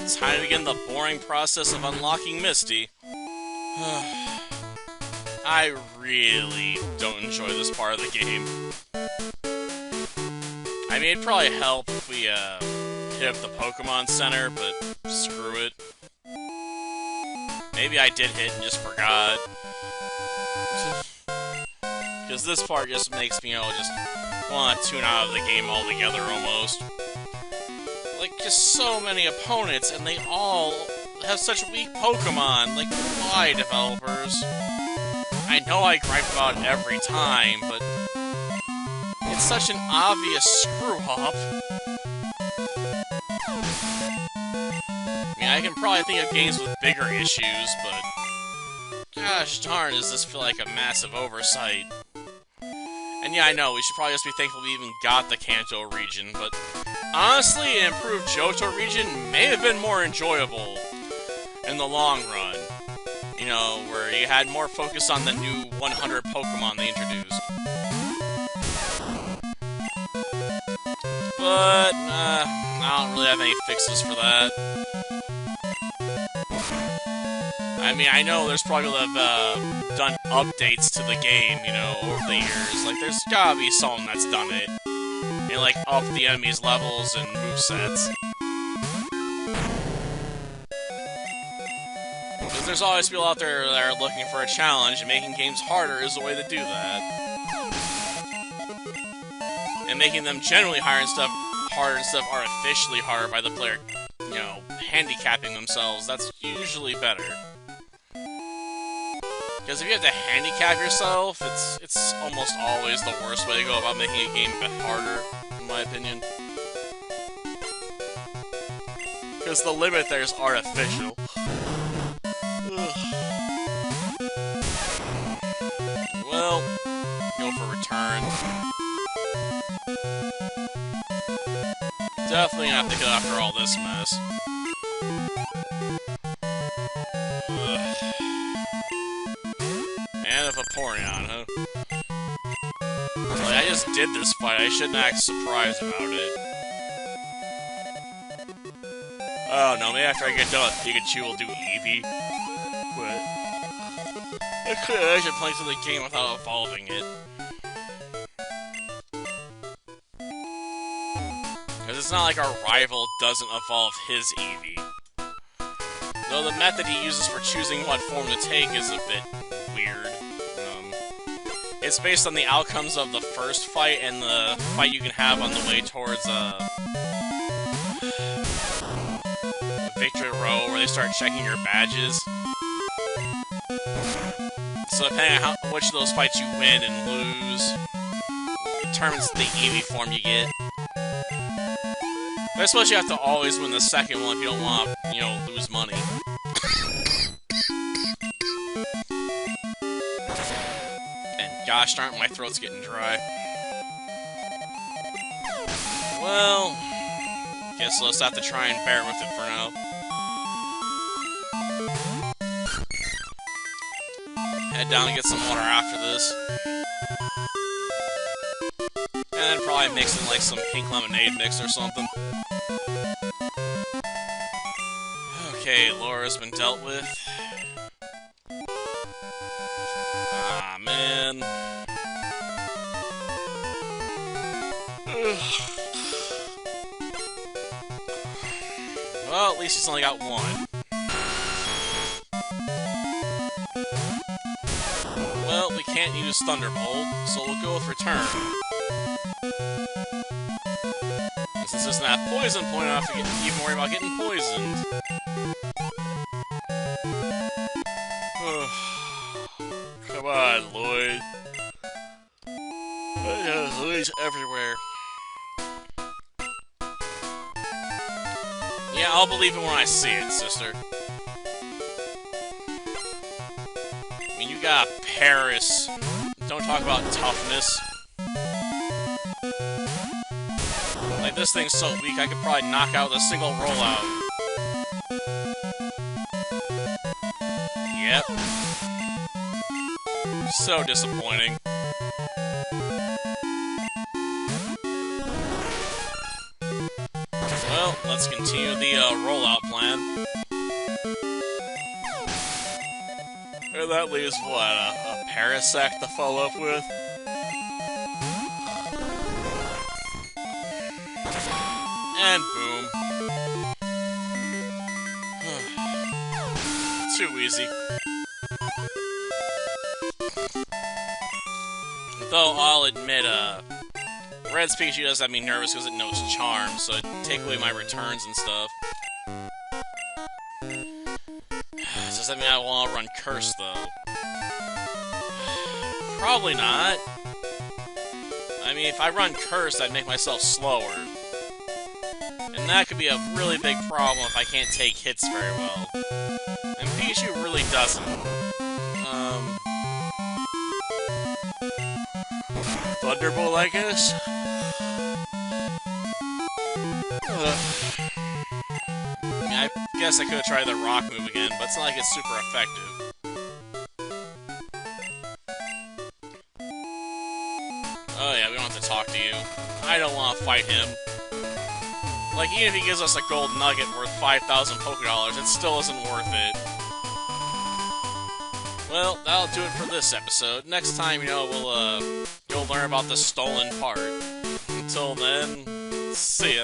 It's time to begin the boring process of unlocking Misty. I really don't enjoy this part of the game. I mean, it'd probably help if we, hit up the Pokémon Center, but screw it. Maybe I did hit and just forgot. Because this part just makes me, just want to tune out of the game altogether, almost. Like, just so many opponents, and they all have such weak Pokemon. Like, why, developers? I know I gripe about it every time, but it's such an obvious screw-up. I mean, I can probably think of games with bigger issues, but gosh darn, does this feel like a massive oversight. And yeah, I know, we should probably just be thankful we even got the Kanto region, but honestly, an improved Johto region may have been more enjoyable in the long run. You know, where you had more focus on the new 100 Pokemon they introduced. But, I don't really have any fixes for that. I mean, I know there's probably people that have done updates to the game, you know, over the years. Like, there's gotta be someone that's done it. And, like, up the enemies' levels and movesets. Because there's always people out there that are looking for a challenge, and making games harder is the way to do that. And making them generally harder and stuff artificially harder by the player, you know, handicapping themselves, that's usually better. Because if you have to handicap yourself, it's almost always the worst way to go about making a game a bit harder, in my opinion. Because the limit there is artificial. Ugh. Well, go for return. Definitely gonna have to go after all this mess. And a Vaporeon, huh? Like, I just did this fight, I shouldn't act surprised about it. Oh no, maybe after I get done with Pikachu, we'll do Eevee. But I could imagine playing through the game without evolving it. Because it's not like our rival doesn't evolve his Eevee. Though the method he uses for choosing what form to take is a bit weird. It's based on the outcomes of the first fight and the fight you can have on the way towards Victory Row, where they start checking your badges. So depending on which of those fights you win and lose, determines the Eevee form you get. But I suppose you have to always win the second one if you don't want to, you know, lose money. Gosh darn it, my throat's getting dry. Well, guess we'll just have to try and bear with it for now. Head down and get some water after this. And then probably mix in like some pink lemonade mix or something. Okay, Laura's been dealt with. Ah, man. Well, at least he's only got one. Well, we can't use Thunderbolt, so we'll go with Return. And since this doesn't have Poison Point, I don't have to even worry about getting poisoned. Come on, Lloyd. Lloyd's everywhere. Yeah, I'll believe it when I see it, sister. I mean, you got Paris. Don't talk about toughness. Like, this thing's so weak, I could probably knock out with a single rollout. Yep. So disappointing. Well, let's continue the rollout plan. man. And that leaves, what, a Parasect to follow up with? And boom. Too easy. Though I'll admit, Red's Pikachu does have me nervous because it knows Charm, so it'd take away my returns and stuff. Does that mean I want to run Curse, though? Probably not. I mean, if I run Curse, I'd make myself slower. And that could be a really big problem if I can't take hits very well. And Pikachu really doesn't. Thunderbolt, I guess? I guess I could have tried the rock move again, but it's not like it's super effective. Oh yeah, we don't have to talk to you. I don't want to fight him. Like, even if he gives us a gold nugget worth 5,000 Pokédollars, it still isn't worth it. Well, that'll do it for this episode. Next time, you'll learn about the stolen part. Until then, see ya.